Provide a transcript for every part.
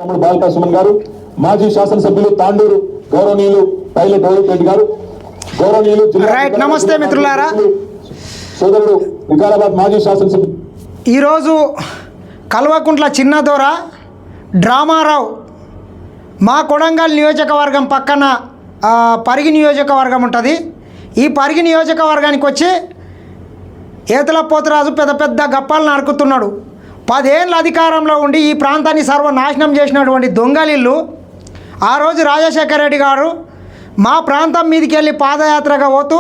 తమ్ముడు బాల్కా సుమన్ గారు, మాజీ శాసనసభ్యులు తాండూరు గౌరవనీయులు పైలట్ రోహిత్ రెడ్డి గారు, గౌరవనీయులు రైట్. నమస్తే మిత్రులారా. సోదరుడు వికారాబాద్ మాజీ శాసనసభ్యులు ఈరోజు కల్వకుంట్ల చిన్నదొర డ్రామారావు మా కొడంగల్ నియోజకవర్గం పక్కన పరిగి నియోజకవర్గం ఉంటుంది. ఈ పరిగి నియోజకవర్గానికి వచ్చి ఏతల పోతరాజు పెద్ద పెద్ద గప్పాలు నరుకుతున్నాడు. 10 ఏళ్ళ అధికారంలో ఉండి ఈ ప్రాంతాన్ని సర్వనాశనం చేసినటువంటి దొంగలిల్లు ఆ రోజు రాజశేఖర రెడ్డి గారు మా ప్రాంతం మీదకి వెళ్ళి పాదయాత్రగా పోతూ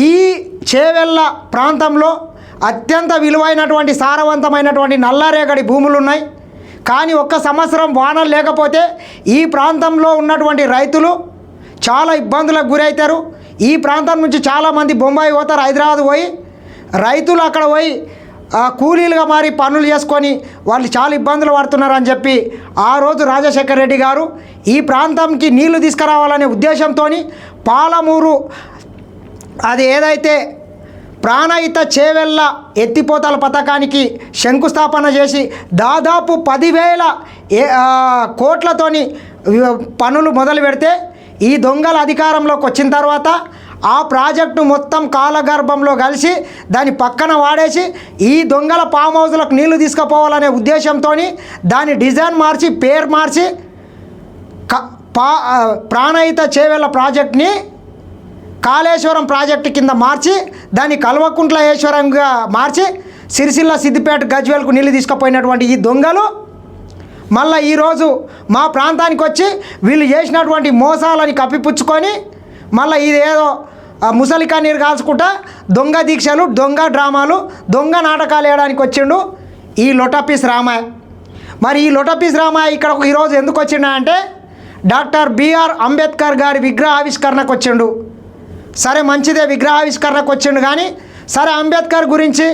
ఈ చేవెళ్ళ ప్రాంతంలో అత్యంత విలువైనటువంటి సారవంతమైనటువంటి నల్లరేగడి భూములు ఉన్నాయి. కానీ ఒక్క సంవత్సరం వానలు లేకపోతే ఈ ప్రాంతంలో ఉన్నటువంటి రైతులు చాలా ఇబ్బందులకు గురవుతారు. ఈ ప్రాంతం నుంచి చాలామంది బొంబాయి పోతారు, హైదరాబాద్ పోయి రైతులు అక్కడ పోయి కూలీలుగా మారి పనులు చేసుకొని వాళ్ళు చాలా ఇబ్బందులు పడుతున్నారని చెప్పి ఆ రోజు రాజశేఖర రెడ్డి గారు ఈ ప్రాంతంకి నీళ్లు తీసుకురావాలనే ఉద్దేశంతో పాలమూరు అది ఏదైతే ప్రాణహిత చేవెళ్ళ ఎత్తిపోతల పథకానికి శంకుస్థాపన చేసి దాదాపు 10,000 కోట్లతోని పనులు మొదలు పెడితే ఈ దొంగల అధికారంలోకి వచ్చిన తర్వాత ఆ ప్రాజెక్టు మొత్తం కాలగర్భంలో కలిసి దాని పక్కన వాడేసి ఈ దొంగల ఫామ్ హౌస్లకు నీళ్లు తీసుకుపోవాలనే ఉద్దేశంతో దాని డిజైన్ మార్చి పేరు మార్చి ప్రాణహిత చేవెళ్ళ ప్రాజెక్ట్ని కాళేశ్వరం ప్రాజెక్టు కింద మార్చి దాన్ని కల్వకుంట్ల ఈశ్వరంగా మార్చి సిరిసిల్ల సిద్దిపేట గజ్వేల్కు నీళ్లు తీసుకుపోయినటువంటి ఈ దొంగలు మళ్ళీ ఈరోజు మా ప్రాంతానికి వచ్చి వీళ్ళు చేసినటువంటి మోసాలని కప్పిపుచ్చుకొని మళ్ళీ ఇదేదో ముసలి కన్నీరు కాల్చుకుంటా దొంగ దీక్షలు, దొంగ డ్రామాలు, దొంగ నాటకాలు వేయడానికి వచ్చిండు ఈ లొటపీస్ రామయ్య. మరి ఈ లొటపీస్ రామయ్య ఇక్కడ ఈరోజు ఎందుకు వచ్చిండా అంటే డాక్టర్ బిఆర్ అంబేద్కర్ గారి విగ్రహావిష్కరణకు వచ్చిండు. సరే మంచిదే, విగ్రహావిష్కరణకు వచ్చిండు. కానీ సరే అంబేద్కర్ గురించి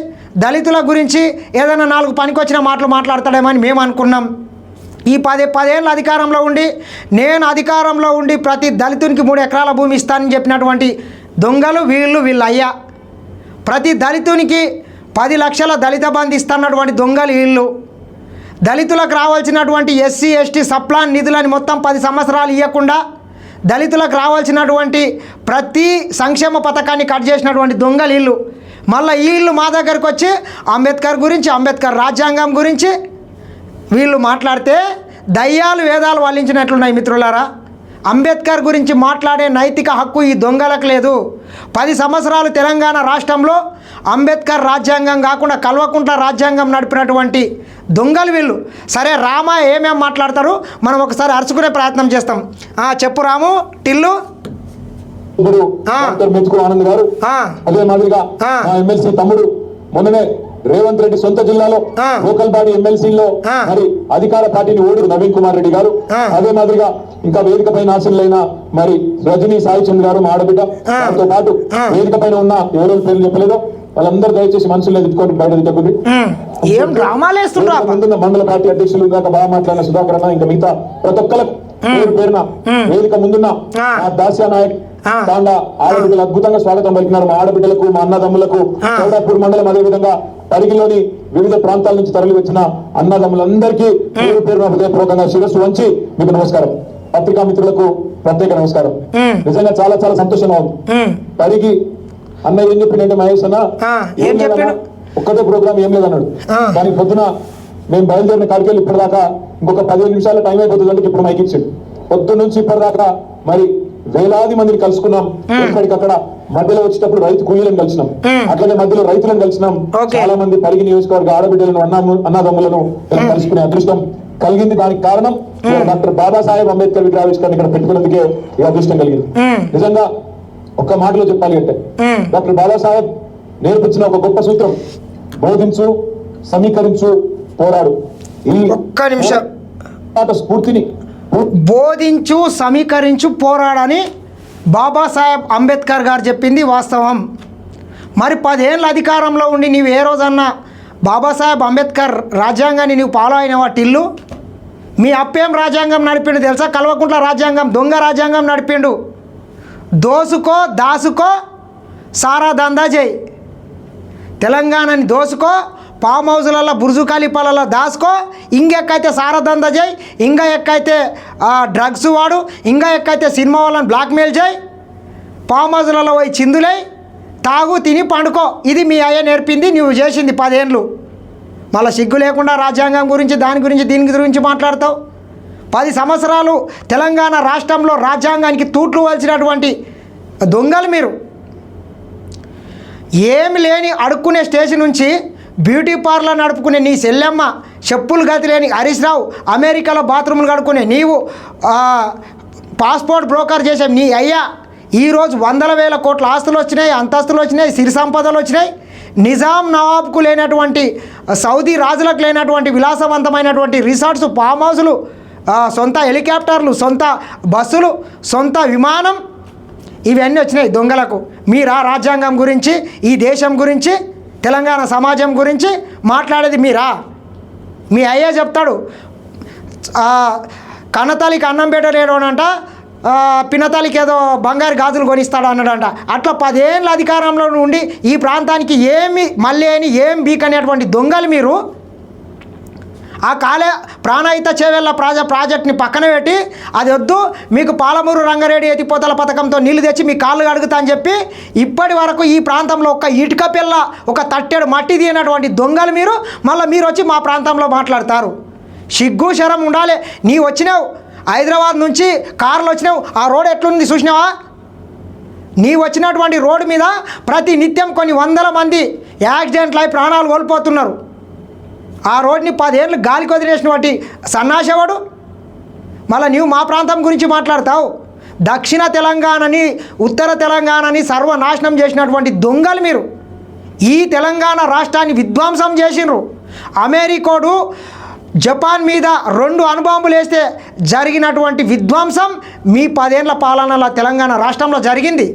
దళితుల గురించి ఏదైనా 4 పనికొచ్చిన మాటలు మాట్లాడతాడేమని మేము అనుకున్నాం. ఈ 10 ఏళ్ళ అధికారంలో ఉండి నేను అధికారంలో ఉండి ప్రతి దళితునికి 3 ఎకరాల భూమి ఇస్తానని చెప్పినటువంటి దొంగలు వీళ్ళ అయ్యా. ప్రతి దళితునికి 10 లక్షల దళిత బంధు ఇస్తున్నటువంటి దొంగలు వీళ్ళు. దళితులకు రావాల్సినటువంటి ఎస్సీ ఎస్టీ సప్లాన్ నిధులని మొత్తం 10 సంవత్సరాలు ఇవ్వకుండా దళితులకు రావాల్సినటువంటి ప్రతి సంక్షేమ పథకాన్ని కట్ చేసినటువంటి దొంగలు వీళ్ళు. మళ్ళీ వీళ్ళు మా దగ్గరకు వచ్చి అంబేద్కర్ గురించి, అంబేద్కర్ రాజ్యాంగం గురించి వీళ్ళు మాట్లాడితే దయ్యాలు వేదాలు వల్లించినట్లున్నాయి మిత్రులారా. అంబేద్కర్ గురించి మాట్లాడే నైతిక హక్కు ఈ దొంగలకు లేదు. 10 సంవత్సరాలు తెలంగాణ రాష్ట్రంలో అంబేద్కర్ రాజ్యాంగం కాకుండా కల్వకుంట్ల రాజ్యాంగం నడిపినటువంటి దొంగలు వీళ్ళు. సరే రామ ఏమేం మాట్లాడతారు మనం ఒకసారి అరుచుకునే ప్రయత్నం చేస్తాం. చెప్పు రాము టిల్లు. ఆనంద్ గారు అదే మాదిరిగా ఎమ్మెల్సీ తమ్ముడు మొన్ననే రేవంత్ రెడ్డి సొంత జిల్లాలో లోకల్ బాడీ ఎమ్మెల్సీలో మరి అధికార పార్టీని ఓడు నవీన్ కుమార్ రెడ్డి గారు, అదే మాదిరిగా ఇంకా వేదిక పైన ఆశలైన మరి రజనీ సాయి చంద్ గారు మా ఆడబిడ్డ, దాంతో పాటు వేదిక పైన ఉన్న ఎవరెవరి పేర్లు చెప్పలేదో వాళ్ళందరూ దయచేసి మనుషులు ఎదుర్కొని బయట దిక్కకుంది. ముందున్న మండల పార్టీ అధ్యక్షులు దాకా బాగా మాట్లాడిన సుధాకర్ అన్న, ఇంకా మిగతా ప్రతి ఒక్కరికి పేరున వేదిక ముందున్న దాస్యా నాయక్ తాండా ఆడబిడ్డలు అద్భుతంగా స్వాగతం పలికినారు. మా ఆడబిడ్డలకు, మా అన్నదమ్ములకు, చౌడాపూర్ మండలం అదే విధంగా పరిగిలోని వివిధ ప్రాంతాల నుంచి తరలి వచ్చిన అన్నదమ్ములందరికీ పేరు పేరున హృదయపూర్వకంగా శిరస్సు వంచి మీకు నమస్కారం. పత్రికా మిత్రులకు ప్రత్యేక నమస్కారం. నిజంగా చాలా చాలా సంతోషంగా ఉంది. పరిగి అన్న ఏం చెప్పిండే మహేష్ అన్న, ఒక్కటే ప్రోగ్రామ్ ఏం లేదన్నాడు. దానికి పొద్దున మేము బయలుదేరిన కాడికెళ్ళి ఇప్పటిదాకా ఇంకొక 15 నిమిషాల టైం అయిపోతుంది అంటే ఇప్పుడు మైక్ ఇచ్చాడు. పొద్దున్న నుంచి ఇప్పటిదాకా మరి వేలాది మందిని కలుసుకున్నాం. ఎక్కడికక్కడ మధ్యలో వచ్చేటప్పుడు రైతు కూలీలను కలిసినాం, అట్లాగే మధ్యలో రైతులను కలిసినాం. చాలా మంది పరిగి నియోజకవర్గ ఆడబిడ్డలను అన్నదమ్ములను కలుసుకునే అదృష్టం కలిగింది. దానికి కారణం డాక్టర్ బాబాసాహెబ్ అంబేద్కర్ విగ్రహావిష్కరణ ఇక్కడ పెట్టుకున్నందుకే ఈ అదృష్టం కలిగింది. నిజంగా ఒక్క మాటలో చెప్పాలి అంటే డాక్టర్ బాబాసాహెబ్ నేర్పించిన ఒక గొప్ప సూత్రం బోధించు, సమీకరించు, పోరాడు. ఈ ఒక్క నిమిషం స్ఫూర్తిని బోధించు, సమీకరించు, పోరాడని బాబాసాహెబ్ అంబేద్కర్ గారు చెప్పింది వాస్తవం. మరి 10 ఏళ్ళ అధికారంలో ఉండి నీవు ఏ రోజన్నా బాబాసాహెబ్ అంబేద్కర్ రాజ్యాంగాన్ని నీవు ఫాలో అయినవా టిల్లు? మీ అప్పేం రాజ్యాంగం నడిపిండు తెలుసా? కల్వకుంట్ల రాజ్యాంగం, దొంగ రాజ్యాంగం నడిపిండు. దోసుకో, దాసుకో, సారా దందా చేయి. తెలంగాణని దోసుకో, ఫామ్ హౌస్లలో బుర్జు ఖలీఫాలలో దాసుకో, ఇంకెక్కైతే సారదంద చేయి, ఇంకా ఎక్కైతే డ్రగ్స్ వాడు, ఇంకా ఎక్కైతే సినిమా వాళ్ళని బ్లాక్మెయిల్ చేయి, ఫామ్ హౌస్లలో పోయి చిందులై తాగు తిని పండుకో. ఇది మీ అయ్య నేర్పింది, నువ్వు చేసింది 10 ఏళ్ళు. మళ్ళీ సిగ్గు లేకుండా రాజ్యాంగం గురించి దాని గురించి దీని గురించి మాట్లాడతావు. 10 సంవత్సరాలు తెలంగాణ రాష్ట్రంలో రాజ్యాంగానికి తూట్లు వలిచినటువంటి దొంగలు మీరు. ఏమి లేని అడుక్కునే స్టేజ్ నుంచి బ్యూటీ పార్లర్ నడుపుకునే నీ సెల్లెమ్మ, చెప్పులు గతి లేని హరీష్ రావు, అమెరికాలో బాత్రూములు కడుక్కునే నీవు, పాస్పోర్ట్ బ్రోకర్ చేసే నీ అయ్యా ఈరోజు 100,000 కోట్ల ఆస్తులు వచ్చినాయి, అంతస్తులు వచ్చినాయి, సిరి సంపదలు వచ్చినాయి. నిజాం నవాబ్కు లేనటువంటి, సౌదీ రాజులకు లేనటువంటి విలాసవంతమైనటువంటి రిసార్ట్స్, ఫామ్ హౌస్లు, సొంత హెలికాప్టర్లు, సొంత బస్సులు, సొంత విమానం, ఇవన్నీ వచ్చినాయి దొంగలకు. మీరా రాజ్యాంగం గురించి, ఈ దేశం గురించి, తెలంగాణ సమాజం గురించి మాట్లాడేది మీరా? మీ అయ్యే చెప్తాడు, కన్నతల్లికి అన్నం పెట్టలేడోనంట, పినతల్లికి ఏదో బంగారు గాజులు కొనిస్తాడు అన్నాడంట. అట్లా 10 ఏళ్ళ అధికారంలో ఉండి ఈ ప్రాంతానికి ఏమి మళ్ళీ అని ఏం బీకనేటువంటి దొంగలు మీరు. ఆ ప్రాణహిత చేవెళ్ళ ప్రాజెక్ట్ని పక్కన పెట్టి, అది వద్దు మీకు పాలమూరు రంగారెడ్డి ఎత్తిపోతల పథకంతో నీళ్లు తెచ్చి మీ కాళ్ళు కడుగుతా అని చెప్పి ఇప్పటి వరకు ఈ ప్రాంతంలో ఒక ఇటుక పిల్ల, ఒక తట్టెడు మట్టి తీయనటువంటి దొంగలు మీరు. మళ్ళీ మీరు వచ్చి మా ప్రాంతంలో మాట్లాడతారు. సిగ్గు శరం ఉండాలి. నీ వచ్చినావు హైదరాబాద్ నుంచి కార్లు వచ్చినావు, ఆ రోడ్ ఎట్లుంది చూసినావా? నీ వచ్చినటువంటి రోడ్డు మీద ప్రతి నిత్యం కొన్ని 100 మంది యాక్సిడెంట్లు అయి ప్రాణాలు కోల్పోతున్నారు. ఆ రోడ్ని 10 ఏళ్ళు గాలికి వదిలేసినటువంటి సన్నాసేవాడు. మళ్ళీ నీవు మా ప్రాంతం గురించి మాట్లాడతావు. దక్షిణ తెలంగాణని, ఉత్తర తెలంగాణని సర్వనాశనం చేసినటువంటి దొంగలు మీరు. ఈ తెలంగాణ రాష్ట్రాన్ని విధ్వంసం చేసినారు. అమెరికోడు జపాన్ మీద 2 అణుబాంబులు వేస్తే జరిగినటువంటి విధ్వంసం మీ 10 ఏళ్ల పాలనలో తెలంగాణ రాష్ట్రంలో జరిగింది.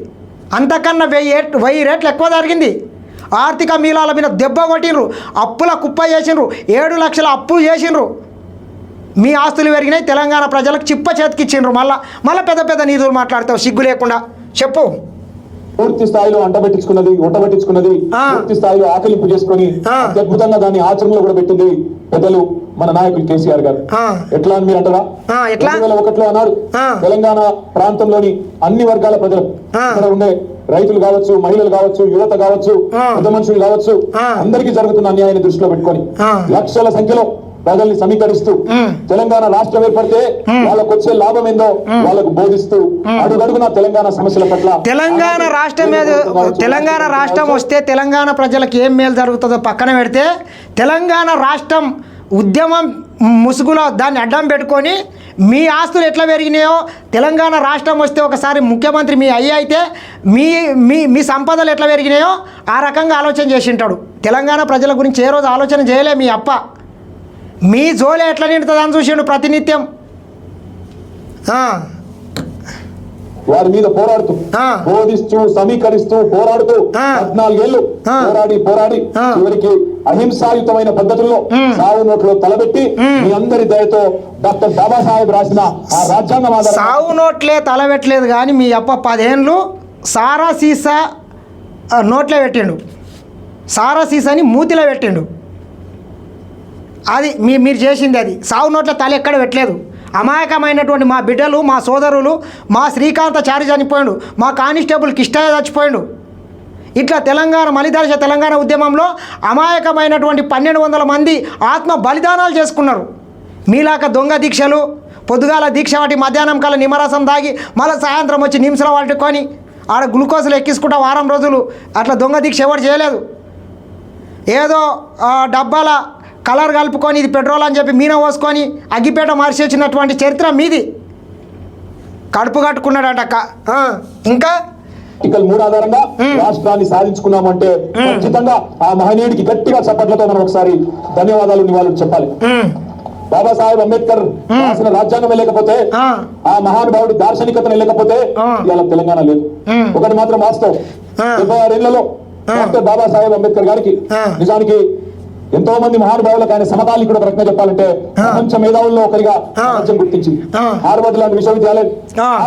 అంతకన్నా 1000 రెట్లు ఎక్కువ జరిగింది. ఆర్థిక మీలాల మీద దెబ్బ కొట్టినరు, అప్పుల కుప్ప చేసినరు, 7 లక్షల అప్పు చేసినరు. మీ ఆస్తులు పెరిగినాయి, తెలంగాణ ప్రజలకు చిప్ప చేతికిచ్చిండ్రు. మళ్ళీ పెద్ద నీతులు మాట్లాడతావు సిగ్గు లేకుండా. చెప్పు. పూర్తి స్థాయిలో ఒట్టబెట్టించుకున్నది, పూర్తి స్థాయిలో ఆకలింపు చేసుకుని అద్భుతంగా దాన్ని ఆచరణలో కూడా పెట్టింది పెద్దలు మన నాయకులు కేసీఆర్ గారు. ఎట్లా అని మీరు అంటారా? 2001లో అన్నాడు, తెలంగాణ ప్రాంతంలోని అన్ని వర్గాల ప్రజలు, ఇక్కడ ఉండే రైతులు కావచ్చు, మహిళలు కావచ్చు, యువత కావచ్చు, పెద్ద మనుషులు కావచ్చు, అందరికీ జరుగుతున్న అన్యాయాన్ని దృష్టిలో పెట్టుకొని లక్షల సంఖ్యలో ప్రజల్ని సమీకరిస్తూ తెలంగాణ రాష్ట్రం ఏర్పడితే వాళ్ళకు వచ్చే లాభం ఏందో వాళ్ళకు బోధిస్తూ అడుగడుగున తెలంగాణ సమస్యల పట్ల, తెలంగాణ రాష్ట్రం వస్తే తెలంగాణ ప్రజలకు ఏం మేలు జరుగుతుందో పక్కన పెడితే, తెలంగాణ రాష్ట్రం ఉద్యమం ముసుగులో దాన్ని అడ్డం పెట్టుకొని మీ ఆస్తులు ఎట్లా పెరిగినాయో, తెలంగాణ రాష్ట్రం వస్తే ఒకసారి ముఖ్యమంత్రి మీ అయ్యి అయితే మీ సంపదలు ఎట్లా పెరిగినాయో ఆ రకంగా ఆలోచన చేసి ఉంటాడు. తెలంగాణ ప్రజల గురించి ఏ రోజు ఆలోచన చేయలే మీ అప్ప. మీ జోలే ఎట్లా నిండుతుందని చూసిండు ప్రతినిత్యం. వారి మీద పోరాడుతూ, బోధిస్తూ, సమీకరిస్తూ, పోరాడుతూ 14 ఏళ్ళు పోరాడి చివరికి అహింసాయుతమైన పద్ధతుల్లో సావు నోట్లో తలబెట్టి మీ అందరి దయతో డాక్టర్ బాబాసాహెబ్ రాసిన ఆ రాజ్యాంగం ఆధారంగా సావు నోట్లే తలబెట్టలేదు కానీ మీ అప్ప 10 ఏళ్ళు సారా సీసా నోట్లో పెట్టిండు, సారా సీసాని మూతిలో పెట్టిండు. అది మీరు చేసింది. అది సావు నోట్ల తల ఎక్కడ పెట్టలేదు. అమాయకమైనటువంటి మా బిడ్డలు, మా సోదరులు, మా శ్రీకాంతాచారి చనిపోయాడు, మా కానిస్టేబుల్ కిష్టయ్య చచ్చిపోయాడు. ఇట్లా మలిదర్శ తెలంగాణ ఉద్యమంలో అమాయకమైనటువంటి 1200 మంది ఆత్మ బలిదానాలు చేసుకున్నారు. మీలాక దొంగ దీక్షలు, పొద్దుగాల దీక్ష వాటి మధ్యాహ్నం కాల నిమ్మరసం తాగి మళ్ళీ సాయంత్రం వచ్చి నిమిషాలు పట్టుకొని ఆడ గ్లూకోజులు ఎక్కించుకుంటా వారం రోజులు అట్లా దొంగ దీక్ష ఎవరు చేయలేదు. ఏదో డబ్బాల కలర్ కలుపుకొని ఇది పెట్రోల్ అని చెప్పి మీన పోసుకొని అగ్గిపేట మార్చి వచ్చినటువంటి చరిత్ర మీది. కడుపు కట్టుకున్నాడట. ఇంకా ఆర్టికల్ 3 ఆధారంగా రాష్ట్రాన్ని సాధించుకున్నాము అంటే ఖచ్చితంగా ఆ మహనీయుడికి గట్టిగా చప్పట్లతో మనం ఒకసారి ధన్యవాదాలు నివాళులు చెప్పాలి. బాబాసాహెబ్ అంబేద్కర్ రాసిన రాజ్యాంగమే లేకపోతే, ఆ మహానుభావుడి దార్శనికతనే లేకపోతే ఇవాళ తెలంగాణ లేదు. ఒకటి మాత్రం వాస్తవం, 76 ఏళ్లలో డాక్టర్ బాబాసాహెబ్ అంబేద్కర్ గారికి నిజానికి ఎంతో మంది మహానుభావులకు ఆయన సమకాలీకుడు, ఒక రకంగా చెప్పాలంటే ప్రపంచ మేధావుల్లో ఒకరిగా ప్రపంచం గుర్తించింది. హార్వర్డ్ లాంటి విశ్వవిద్యాలయం,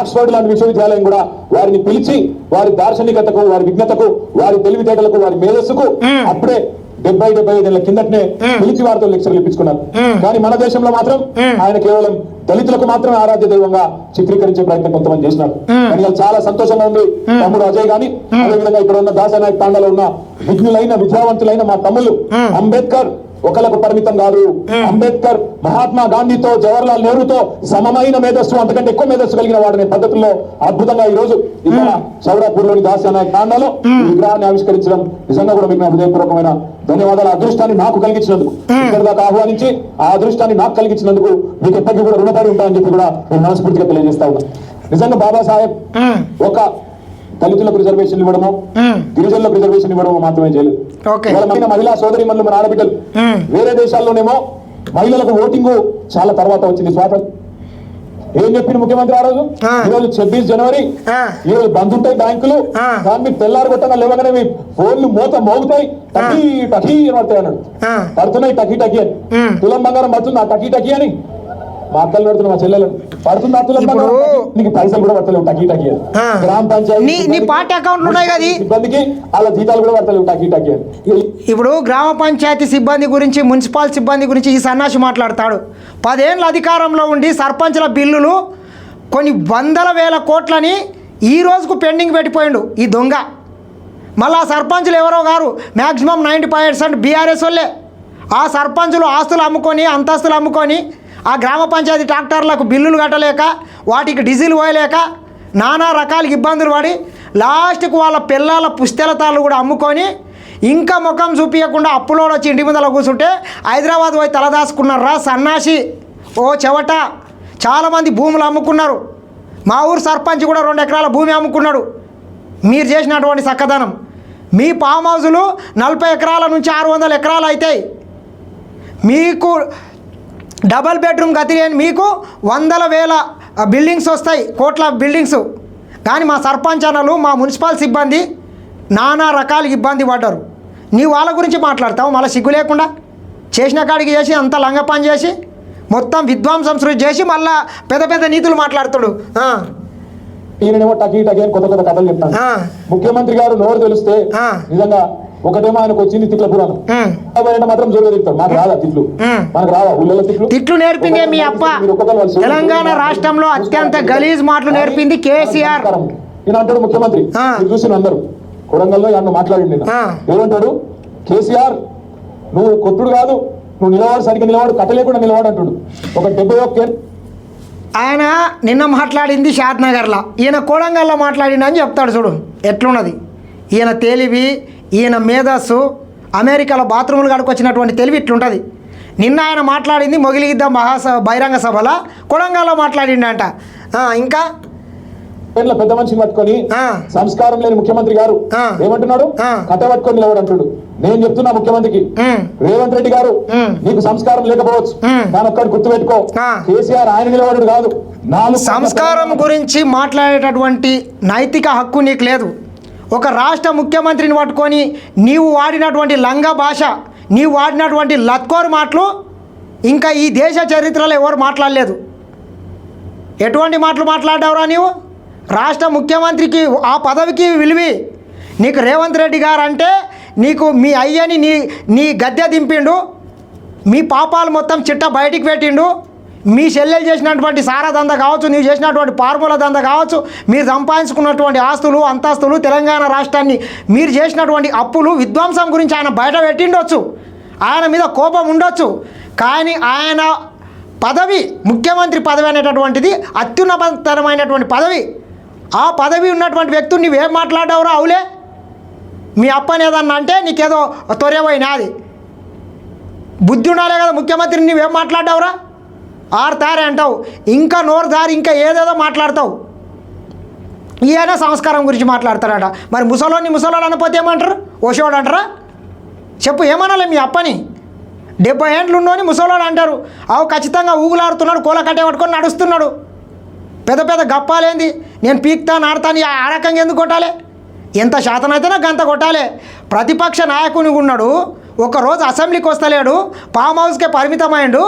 ఆక్స్ఫర్డ్ లాంటి విశ్వవిద్యాలయం కూడా వారిని పిలిచి వారి దార్శనికతకు, వారి విజ్ఞతకు, వారి తెలివితేటలకు, వారి మేధస్సుకు అప్పుడే 75 ఏళ్ల కిందటనే పిలిచి వారితో లెక్చర్లు ఇప్పించుకున్నారు. కానీ మన దేశంలో మాత్రం ఆయన కేవలం దళితులకు మాత్రమే ఆరాధ్య దైవంగా చిత్రీకరించే ప్రయత్నం కొంతమంది చేసినారు. కానీ అది చాలా సంతోషంగా ఉంది. తమ్ముడు అజయ్ గాని, అదేవిధంగా ఇక్కడ ఉన్న దాసానాయక్ తాండాలో ఉన్న విజ్ఞులైన విద్యావంతులైన మా తమ్ముళ్ళు, అంబేద్కర్ ఒకలకు పరిమితం కాదు. అంబేద్కర్ మహాత్మా గాంధీతో, జవహర్లాల్ నెహ్రూతో సమమైన మేధస్సు, అంతకంటే ఎక్కువ మేధస్సు కలిగిన వాడిని పద్ధతుల్లో అద్భుతంగా ఈ రోజు ఇక్కడ చౌరాపూర్లోని దాసానాయక్ తాండాలో ఈ విగ్రహాన్ని ఆవిష్కరించడం నిజంగా కూడా మీకు హృదయపూర్వకమైన ధన్యవాదాలు. అదృష్టాన్ని నాకు కలిగించినందుకు, ఇక్కడ దాకా ఆహ్వానించి ఆ అదృష్టాన్ని నాకు కలిగించినందుకు మీకు ఎప్పటికీ కూడా రుణపడి ఉంటానని చెప్పి కూడా నేను మనస్ఫూర్తిగా తెలియజేస్తా ఉన్నా. నిజంగా బాబాసాహెబ్ ఒక దళితులకు రిజర్వేషన్ ఇవ్వడము, గిరిజనులకు రిజర్వేషన్ ఇవ్వడము మాత్రమే చేయలేదు. మహిళా సోదరి మనులు మన ఆడబిడ్డలు వేరే దేశాల్లోనేమో మహిళలకు ఓటింగ్ చాలా తర్వాత వచ్చింది. స్వాతంత్రం ఏం చెప్పింది ముఖ్యమంత్రి ఆ రోజు? ఈరోజు 26 జనవరి, ఈరోజు బంద్ ఉంటాయి బ్యాంకులు, దాని మీద తెల్లారు కొట్టగా లేవగానే మీ ఫోన్లు మోగుతాయి, టకీ టకీ అని పడతాయి అన్నాడు. పడుతున్నాయి టకీ టకీ అని. తులం బంగారం పడుతుంది ఆ టకీ టకీ అని. మా అక్కలు పడుతున్నా, మా చెల్లెలు పడుతుంది ఆ తులం బంగారం. నీకు పైసలు కూడా పడతలేవు టకీ టకీ అని. గ్రామ పంచాయతీ సిబ్బందికి అలా జీతాలు కూడా పడతలేవు టకీ టకీ అని. ఇప్పుడు గ్రామ పంచాయతీ సిబ్బంది గురించి, మున్సిపల్ సిబ్బంది గురించి ఈ సన్నాసి మాట్లాడతాడు. 10 ఏళ్ళ అధికారంలో ఉండి సర్పంచ్ల బిల్లులు కొన్ని వందల వేల కోట్లని ఈ రోజుకు పెండింగ్ పెట్టిపోయిండు ఈ దొంగ. మళ్ళీ ఆ సర్పంచులు ఎవరో గారు మ్యాక్సిమం 90% బీఆర్ఎస్ వాళ్ళే. ఆ సర్పంచులు ఆస్తులు అమ్ముకొని, అంతస్తులు అమ్ముకొని, ఆ గ్రామ పంచాయతీ ట్రాక్టర్లకు బిల్లులు కట్టలేక, వాటికి డీజిల్ పోయలేక నానా రకాల ఇబ్బందులు పడి లాస్ట్కు వాళ్ళ పిల్లల పుస్తెలతాళ్ళు కూడా అమ్ముకొని ఇంకా ముఖం చూపించకుండా అప్పులోడు వచ్చి ఇంటి ముందర కూర్చుంటే హైదరాబాద్ పోయి తలదాచుకున్నారా సన్నాసి. ఓ చెవట, చాలామంది భూములు అమ్ముకున్నారు. మా ఊరు సర్పంచ్ కూడా 2 ఎకరాల భూమి అమ్ముకున్నాడు. మీరు చేసినటువంటి చక్కదనం. మీ ఫామ్ హౌజులు 40 ఎకరాల నుంచి 600 ఎకరాలు అవుతాయి. మీకు డబల్ బెడ్రూమ్ గతి లేని మీకు వందల వేల బిల్డింగ్స్ వస్తాయి, కోట్ల బిల్డింగ్స్. కానీ మా సర్పంచ్ అన్నలు, మా మున్సిపల్ సిబ్బంది నానా రకాల ఇబ్బంది పడ్డారు. నీ వాళ్ళ గురించి మాట్లాడతావు మళ్ళీ సిగ్గు లేకుండా. చేసిన కాడికి చేసి అంత లంగ పని చేసి మొత్తం విధ్వంసం సృష్టి చేసి మళ్ళా పెద్ద పెద్ద నీతులు మాట్లాడుతాడు. ఈయనేమో టకీ టకీ అని కొత్త కొత్త కథలు చెప్తాను. ముఖ్యమంత్రి గారు నోరు తెలిస్తే నిజంగా ఒకటేమో ఆయనకు వచ్చింది తిట్ల పురాణం, మాత్రం జోరుగా తింటారు. మాకు రాదా తిట్లు? మనకు రావా ఊళ్ళో తిట్లు నేర్పిందే మీ అప్ప. తెలంగాణ రాష్ట్రంలో అత్యంత గలీజ్ మాటలు నేర్పింది కేసీఆర్. ఈయన అంటాడు ముఖ్యమంత్రి, చూసిన అందరూ కొడంగల్లో ఆయన మాట్లాడింది. ఏమంటాడు? కేసీఆర్ నువ్వు కొట్టుడు కాదు, నువ్వు నిలవాడు, సరిగ్గా నిలవాడు, కట్టలేకుండా నిలవాడు అంటాడు. ఒక 71 ఆయన నిన్న మాట్లాడింది షాద్నగర్లో, ఈయన కొడంగల్లో మాట్లాడిండని చెప్తాడు. చూడు ఎట్లున్నది ఈయన తెలివి, ఈయన మేధస్సు. అమెరికాలో బాత్రూములు కడుకొచ్చినటువంటి తెలివి ఇట్లుంటుంది. నిన్న ఆయన మాట్లాడింది మొగిలిగిద్ద బహిరంగ సభలో, కొడంగల్లో మాట్లాడిండంట. ఇంకా పెద్ద మనిషిని పట్టుకొని సంస్కారం లేని ముఖ్యమంత్రి గారు ఏమంటున్నాడు? కట్ట పట్టుకొని నిలవడు అంటుడు. నేను చెప్తున్నా ముఖ్యమంత్రికి, రేవంత్ రెడ్డి గారు నీకు సంస్కారం లేకపోవచ్చు, దాని ఒక్కటి గుర్తుపెట్టుకో. కేసీఆర్ ఆయన నిలబడు కాదు. సంస్కారం గురించి మాట్లాడేటటువంటి నైతిక హక్కు నీకు లేదు. ఒక రాష్ట్ర ముఖ్యమంత్రిని పట్టుకొని నీవు వాడినటువంటి లంగ భాష, నీవు వాడినటువంటి లత్కోరు మాటలు ఇంకా ఈ దేశ చరిత్రలో ఎవరు మాట్లాడలేదు. ఎటువంటి మాటలు మాట్లాడావురా నీవు? రాష్ట్ర ముఖ్యమంత్రికి ఆ పదవికి విలువి. నీకు రేవంత్ రెడ్డి గారు అంటే నీకు మీ అయ్యని నీ గద్దె దింపిండు, మీ పాపాలు మొత్తం చిట్ట బయటికి పెట్టిండు. మీ చెల్లెలు చేసినటువంటి సారా దంద కావచ్చు, నీవు చేసినటువంటి ఫార్ములా దంద కావచ్చు, మీరు సంపాదించుకున్నటువంటి ఆస్తులు అంతస్తులు, తెలంగాణ రాష్ట్రాన్ని మీరు చేసినటువంటి అప్పులు, విధ్వంసం గురించి ఆయన బయట పెట్టిండొచ్చు, ఆయన మీద కోపం ఉండొచ్చు. కానీ ఆయన పదవి, ముఖ్యమంత్రి పదవి అనేటటువంటిది అత్యున్నతమైనటువంటి పదవి. ఆ పదవి ఉన్నటువంటి వ్యక్తులు నువ్వేం మాట్లాడావురా? అవులే మీ అప్పని ఏదన్నా అంటే నీకేదో తొరేపోయినా అది బుద్ధి ఉండాలే కదా. ముఖ్యమంత్రిని నువ్వేం మాట్లాడావురా? ఆరుతారే అంటావు, ఇంకా నోరు దారి ఇంకా ఏదేదో మాట్లాడతావు. ఈయన సంస్కారం గురించి మాట్లాడతారట. మరి ముసలోడు అనపోతే ఏమంటారు? ఓషోడు అంటారా? చెప్పు, ఏమనాలి మీ అప్పని? 70 ఏండ్లు ఉన్నోని ముసలోడు అంటారు. అవు ఖచ్చితంగా ఊగులాడుతున్నాడు, కోల కట్టే పట్టుకొని నడుస్తున్నాడు. పెద్ద పెద్ద గప్పాలేంది, నేను పీక్తాను ఆడతాను, ఆ రకంగా ఎందుకు కొట్టాలి? ఎంత శాతం అయితే నాకు అంత కొట్టాలి. ప్రతిపక్ష నాయకుని ఉన్నాడు, ఒకరోజు అసెంబ్లీకి వస్తలేడు, ఫామ్ హౌస్కే పరిమితమైండు.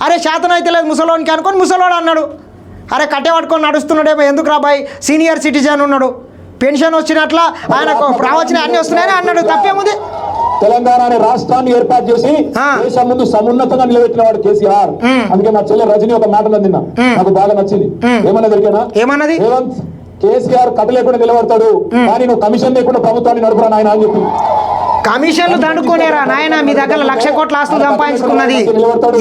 అరే శాతం అయితే లేదు ముసలోనికి అనుకొని ముసలోడు అన్నాడు. అరే కట్టే పట్టుకొని నడుస్తున్నాడేమో, ఎందుకు రాబాయి, సీనియర్ సిటిజన్ ఉన్నాడు, పెన్షన్ వచ్చినట్ల ఆయనకు రావచ్చిన అన్నీ వస్తున్నాయని అన్నాడు. తప్పేముంది? తెలంగాణ అనే రాష్ట్రాన్ని ఏర్పాటు చేసి దేశం ముందు సమున్నతంగా నిలబెట్టిన వాడు కేసీఆర్. అందుకే మా చెల్లె రజని ఒక మాట నిన్న నాకు బాగా నచ్చింది. ఏమన్నది? రేవంత్ కేసీఆర్ కట్ట లేకుండా నిలబడతాడు, కానీ నువ్వు కమిషన్ లేకుండా ప్రభుత్వాన్ని నడుపురా నాయన అని చెప్పి. కమిషన్లు దండుకోనేరా నాయన, మీ దగ్గర 1,00,000 కోట్ల ఆస్తులు సంపాదించుకున్నది,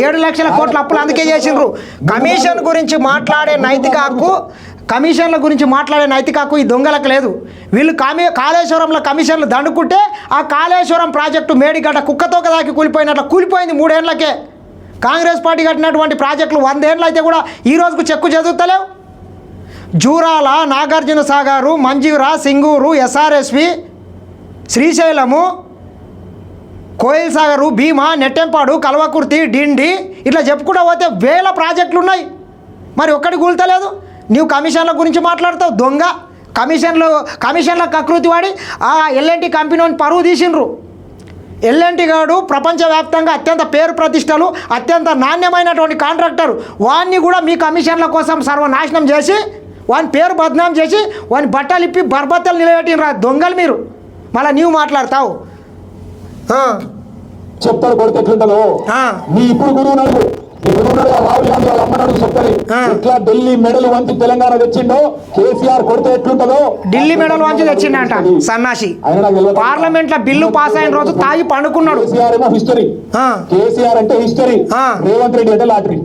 7 లక్షల కోట్ల అప్పులు అందుకే చేసిండ్రు. కమిషన్ గురించి మాట్లాడే నైతిక హక్కు, కమిషన్ల గురించి మాట్లాడే నైతిక హక్కు ఈ దొంగలకు లేదు. వీళ్ళు కాళేశ్వరంలో కమిషన్లు దండుకుంటే ఆ కాళేశ్వరం ప్రాజెక్టు మేడిగడ్డ కుక్కతోక దాకి కూలిపోయినట్లు కూలిపోయింది 3 ఏళ్లకే. కాంగ్రెస్ పార్టీ కట్టినటువంటి ప్రాజెక్టులు 100 ఏళ్ళు అయితే కూడా ఈ రోజుకు చెక్కు చదువుతలేవు. జూరాల, నాగార్జున సాగరు, మంజీరా, సింగూరు, ఎస్ఆర్ఎస్వి, శ్రీశైలము, కోయిల్ సాగరు, భీమా, నెట్టెంపాడు, కల్వకుర్తి, డిండి ఇట్లా చెప్పుకుంటూ పోతే వేల ప్రాజెక్టులు ఉన్నాయి. మరి ఒక్కటి కూల్తలేదు. నీవు కమిషన్ల గురించి మాట్లాడతావు దొంగ. కమిషన్ల కకృతి వాడి ఆ ఎల్ఎన్టీ కంపెనీని పరువు తీసిండ్రు. ఎల్ఎన్టీ గాడు ప్రపంచవ్యాప్తంగా అత్యంత పేరు ప్రతిష్టలు, అత్యంత నాణ్యమైనటువంటి కాంట్రాక్టర్. వాడిని కూడా మీ కమిషన్ల కోసం సర్వనాశనం చేసి, వాని పేరు బద్నాం చేసి, వాని బట్టలు ఇప్పి బర్బత్తలు నిలబెట్టిన దొంగలు మీరు. మళ్ళీ నీవు మాట్లాడతావు. చెప్తాడు కొడితే ఎట్లుంటుందో. నీ ఇప్పుడు గురువు నడుగు, రాహుల్ గాంధీ వాళ్ళ అమ్మ నడుగు చెప్తారు. ఎట్లా ఢిల్లీ మెడల్ వంచి తెలంగాణ తెచ్చిండో కేసీఆర్ కొడితే ఎట్లుంటుందో. ఢిల్లీ మెడల్ వంచి తెచ్చిండంట సన్నాసి. పార్లమెంట్ లో బిల్లు పాస్ అయిన రోజు తాగి పండుకున్నాడు. కేసీఆర్ ఏమో హిస్టరీ, కేసీఆర్ అంటే హిస్టరీ, రేవంత్ రెడ్డి అంటే లాటరీ.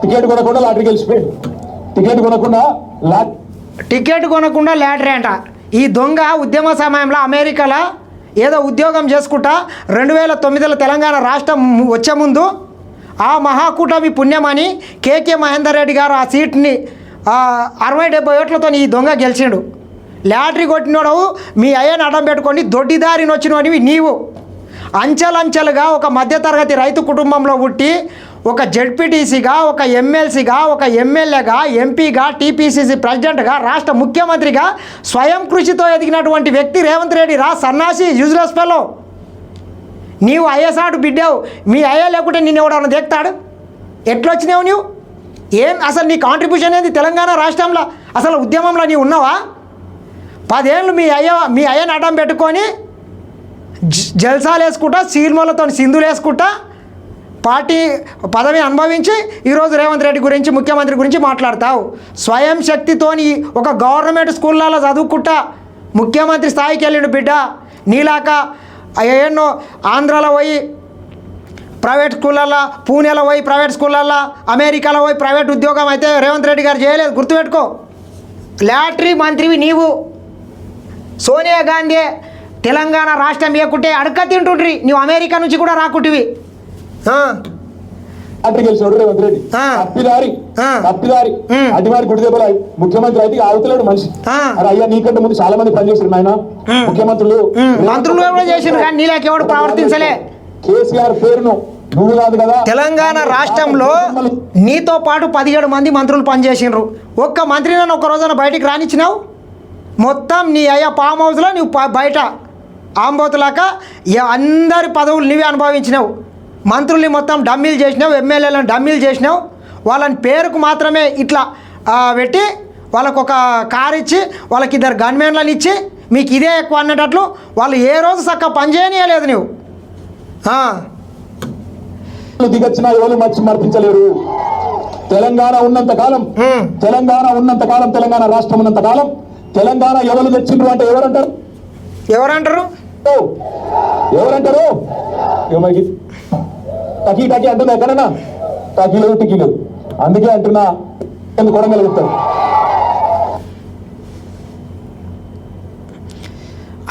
టికెట్ కొనకుండా లాటరీ గెలిచిపోయాడు. టికెట్ కొనకుండా లాటరీ అంట. ఈ దొంగ ఉద్యమ సమయంలో అమెరికాలో ఏదో ఉద్యోగం చేసుకుంటా 2009లో తెలంగాణ రాష్ట్రం వచ్చే ముందు ఆ మహాకూటమి పుణ్యమని కేకే మహేందర్ రెడ్డి గారు ఆ సీట్ని 60-70 ఓట్లతో ఈ దొంగ గెలిచిండు. లాటరీ కొట్టినోడవు మీ అయ్యని అడ్డం పెట్టుకొని దొడ్డిదారిని వచ్చినవి నీవు. అంచెలంచెలుగా ఒక మధ్యతరగతి రైతు కుటుంబంలో పుట్టి ఒక జెడ్పీటీసీగా, ఒక ఎమ్మెల్సీగా, ఒక ఎమ్మెల్యేగా, ఎంపీగా, టీపీసీసీ ప్రెసిడెంట్గా, రాష్ట్ర ముఖ్యమంత్రిగా స్వయం కృషితో ఎదిగినటువంటి వ్యక్తి రేవంత్ రెడ్డి రా సన్నాసి, యూజ్లెస్ ఫెలో. నీవు అయ్యసాటు బిడ్డావు. మీ అయ్య లేకుంటే నిన్ను ఎవడన్నా దేక్తాడు? ఎట్లొచ్చినావు నువ్వు? ఏం అసలు నీ కాంట్రిబ్యూషన్ ఏంది తెలంగాణ రాష్ట్రంలో? అసలు ఉద్యమంలో నీవు ఉన్నావా? 10 ఏళ్ళు మీ అయ్యని అడ్డం పెట్టుకొని జల్సాలు వేసుకుంటా, సీల్మలతో సింధులు వేసుకుంటా పార్టీ పదవి అనుభవించి ఈరోజు రేవంత్ రెడ్డి గురించి, ముఖ్యమంత్రి గురించి మాట్లాడతావు. స్వయం శక్తితోని ఒక గవర్నమెంట్ స్కూళ్ళలో చదువుకుంటా ముఖ్యమంత్రి స్థాయికి వెళ్ళిండు బిడ్డ. నీలాక ఎన్నో ఆంధ్రాలో పోయి ప్రైవేట్ స్కూళ్ళల్లో, పూణేలో పోయి ప్రైవేట్ స్కూళ్ళల్లో, అమెరికాలో పోయి ప్రైవేట్ ఉద్యోగం అయితే రేవంత్ రెడ్డి గారు చేయలేదు. గుర్తుపెట్టుకో. లాటరీ మంత్రివి నీవు. సోనియా గాంధీ తెలంగాణ రాష్ట్రం ఇవ్వకుంటే అడక తింటుండ్రి. నువ్వు అమెరికా నుంచి కూడా రాకుంటివి. రేవంత్ రెడ్డి తప్పిదారి అడ్డివారి గుడిదెబ్బలు ముఖ్యమంత్రి అయితే అవుతలేడు మనిషి. అయ్యా నీకంటే ముందు చాలా మంది పనిచేసారు ఆయన ముఖ్యమంత్రులు, మంత్రులు చేసిండ్రు కానీ నీళ్ళకెవడు ప్రవర్తించలే. కేసీఆర్ పేరును నువ్వు కాదు కదా. తెలంగాణ రాష్ట్రంలో నీతో పాటు 17 మంది మంత్రులు పనిచేసిండ్రు. ఒక్క మంత్రిని ఒక రోజున బయటికి రానిచ్చినావు. మొత్తం నీ అయ్యా ఫామ్ హౌస్లో నువ్వు బయట ఆంబోతులాక అందరి పదవులు నీవే అనుభవించినావు. మంత్రుల్ని మొత్తం డమ్మీలు చేసినావు, ఎమ్మెల్యేలను డమ్మీలు చేసినావు. వాళ్ళని పేరుకు మాత్రమే ఇట్లా పెట్టి వాళ్ళకు ఒక కారు ఇచ్చి, వాళ్ళకి 2 గన్మెన్లను ఇచ్చి మీకు ఇదే ఎక్కువ అన్నట్లు వాళ్ళు ఏ రోజు చక్కగా పనిచేయలేదు. నువ్వు దిగొచ్చినా ఎవరు మర్పించలేరు. తెలంగాణ ఉన్నంత కాలం, తెలంగాణ రాష్ట్రం ఉన్నంత కాలం తెలంగాణ ఎవరు తెచ్చిండ్రు అంటే ఎవరంటారు? టకీ టకీ అంటున్నా ఎక్కడన్నా టకీలు టికీలు. అందుకే అంటున్నా కొడగలుగుతారు.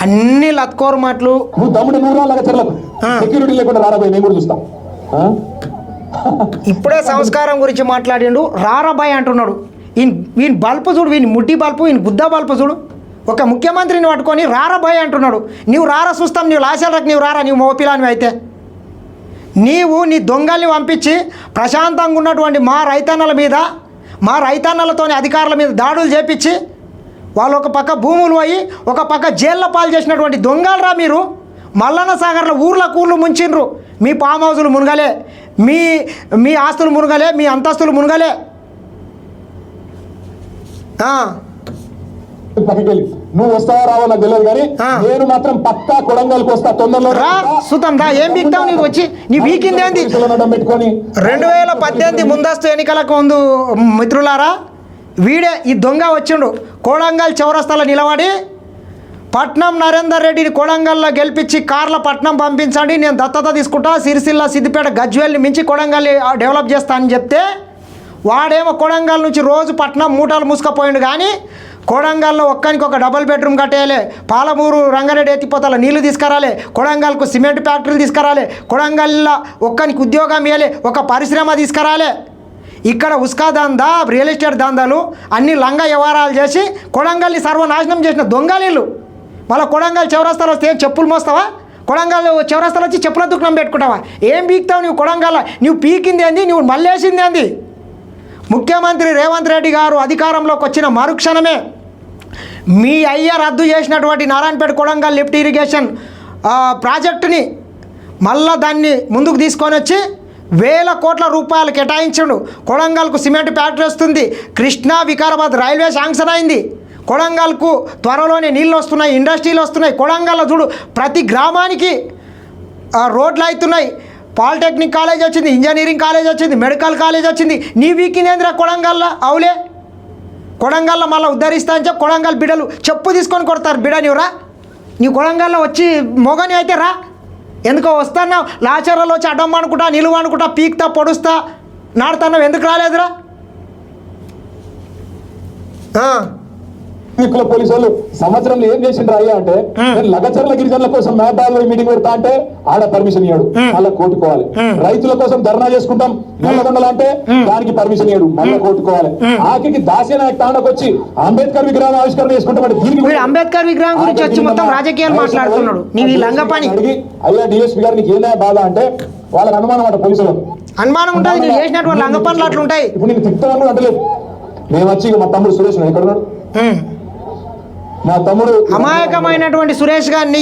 అన్ని లత్కోరు మాటలు. నువ్వు తమ్ముడు 100 రోజుల చెర్లకు సెక్యూరిటీ లేకుండా రారాబాయి మేము కూడా చూస్తాం. ఇప్పుడే సంస్కారం గురించి మాట్లాడిండు. రారాబాయి అంటున్నాడు. వీని బల్పు చూడు, వీని ముడ్డి బల్పు, వీని బుద్ధ బల్పు చూడు. ఒక ముఖ్యమంత్రిని పట్టుకొని రారాబాయి అంటున్నాడు. నువ్వు రారా చూస్తాం, నువ్వు లాశాలకు నీవు రారా, నువ్వు మోపిలానివి అయితే. నీవు నీ దొంగల్ని పంపించి ప్రశాంతంగా ఉన్నటువంటి మా రైతన్నల మీద, మా రైతన్నలతోని అధికారుల మీద దాడులు చేపించి వాళ్ళు ఒక పక్క భూములు పోయి ఒక పక్క జైళ్ళ పాలు చేసినటువంటి దొంగలరా మీరు. మల్లన్న సాగర్లో ఊర్లు ముంచిండ్రు. మీ ఫామ్ హౌజులు మునగలే, మీ ఆస్తులు మునగలే, మీ అంతస్తులు మునగలే. పక్కకెళ్ళి నువ్వు వస్తావా రావో నాకు తెలియదు కానీ నేను మాత్రం పక్కా కొడంగల్కి వస్తా తొందరలో రా సుతం దా ఏం బిక్తావు నీకు వచ్చి నీ వీకింది ఏంది పెట్టుకొని 2018 ముందస్తు ఎన్నికలకు ముందు మిత్రులారా వీడే ఈ దొంగ వచ్చిండు కొడంగల్ చౌరస్తాలో నిలబడి పట్నం నరేందర్ రెడ్డిని కొడంగల్లో గెలిపించి కార్ల పట్నం పంపించండి నేను దత్తత తీసుకుంటా సిరిసిల్ల సిద్దిపేట గజ్వేల్ని మించి కొడంగల్ డెవలప్ చేస్తా అని చెప్తే వాడేమో కొడంగల్ నుంచి రోజు పట్నం మూటలు మూసుకపోయిండు కానీ కొడంగల్లో ఒక్కనికి ఒక డబుల్ బెడ్రూమ్ కట్టేయాలి పాలమూరు రంగారెడ్డి ఎత్తిపోతల నీళ్లు తీసుకురాలి కొడంగల్కు సిమెంట్ ఫ్యాక్టరీలు తీసుకురాలి కొడంగల్లో ఒక్కనికి ఉద్యోగం ఇవ్వాలి ఒక పరిశ్రమ తీసుకురాలి ఇక్కడ ఉస్కా దందా రియల్ ఎస్టేట్ దందాలు అన్ని లంగ వ్యవహారాలు చేసి కొడంగల్ని సర్వనాశనం చేసిన దొంగలీళ్ళు మళ్ళీ కొడంగల్ చౌరస్తాలో వస్తే చెప్పులు మోస్తావా కొడంగల్ చౌరస్తాలో వచ్చి చెప్పుల దుకాణం పెట్టుకుంటావా ఏం పీకుతావు నువ్వు కొడంగల్ నువ్వు పీకింది ఏంది నువ్వు మళ్ళేసింది ఏంది ముఖ్యమంత్రి రేవంత్ రెడ్డి గారు అధికారంలోకి వచ్చిన మరుక్షణమే మీ అయ్య రద్దు చేసినటువంటి నారాయణపేట కొడంగల్ లిఫ్ట్ ఇరిగేషన్ ప్రాజెక్టుని మళ్ళా దాన్ని ముందుకు తీసుకొని వచ్చి 1000 కోట్ల రూపాయలు కేటాయించండు కొడంగల్కు సిమెంట్ ఫ్యాక్టరీ వస్తుంది కృష్ణా వికారాబాద్ రైల్వే శాంక్షన్ అయింది కొడంగల్కు త్వరలోనే నీళ్ళు వస్తున్నాయి ఇండస్ట్రీలు వస్తున్నాయి కొడంగల్లో చూడు ప్రతి గ్రామానికి రోడ్లు అవుతున్నాయి పాలిటెక్నిక్ కాలేజ్ వచ్చింది ఇంజనీరింగ్ కాలేజ్ వచ్చింది మెడికల్ కాలేజ్ వచ్చింది నీ వీకినేంద్ర కొడంగల్లో అవులే కొడంగల్లో మళ్ళీ ఉద్ధరిస్తా అని చెప్పి కొడంగల్ బిడ్డలు చెప్పు తీసుకొని కొడతారు బిడ్డ నీవురా నీ కొడంగల్లో వచ్చి మొగని అయితే రా ఎందుకో వస్తున్నావు లాచర్లలో వచ్చి అడ్డం అనుకుంటా నిలువ అనుకుంటా పీక్తా పొడుస్తా నాడుతున్నావు ఎందుకు రాలేదురా పోలీసు వాళ్ళు సంవత్సరంలో ఏం చేసిండ్రు అయ్యా అంటే నేను లగచర్ల గిరిజనుల కోసం మేడాల్లో మీటింగ్ పెడతా అంటే ఆడ పర్మిషన్ ఇయ్యాడు మళ్ళీ కోర్టుకోవాలి రైతుల కోసం ధర్నా చేసుకుంటాం నల్లగొండలు అంటే దానికి పర్మిషన్ ఇయ్యాడు మళ్ళీ కోర్టుకోవాలి ఆఖరికి దాసేనాయక్ తాండకు వచ్చి అంబేద్కర్ విగ్రహం ఆవిష్కరణ చేసుకుంటాం దీనికి అంబేద్కర్ విగ్రహం గురించి వచ్చి మొత్తం రాజకీయాలు మాట్లాడుతున్నాడు నీవు ఈ లంగ పని అడిగి అయ్యా డిఎస్పీ గారు నీకు ఏదైనా బాధ అంటే వాళ్ళకి అనుమానం అంట పోలీసులు అనుమానం ఉంటుంది నువ్వు చేసినటువంటి లంగ పనులు అట్లా ఉంటాయి ఇప్పుడు నీకు తిట్టమని అంటలేదు మేము వచ్చి మా తమ్ముడు సురేష్ ఎక్కడ ఉన్నాడు మా తమ్ముడు అమాయకమైనటువంటి సురేష్ గారిని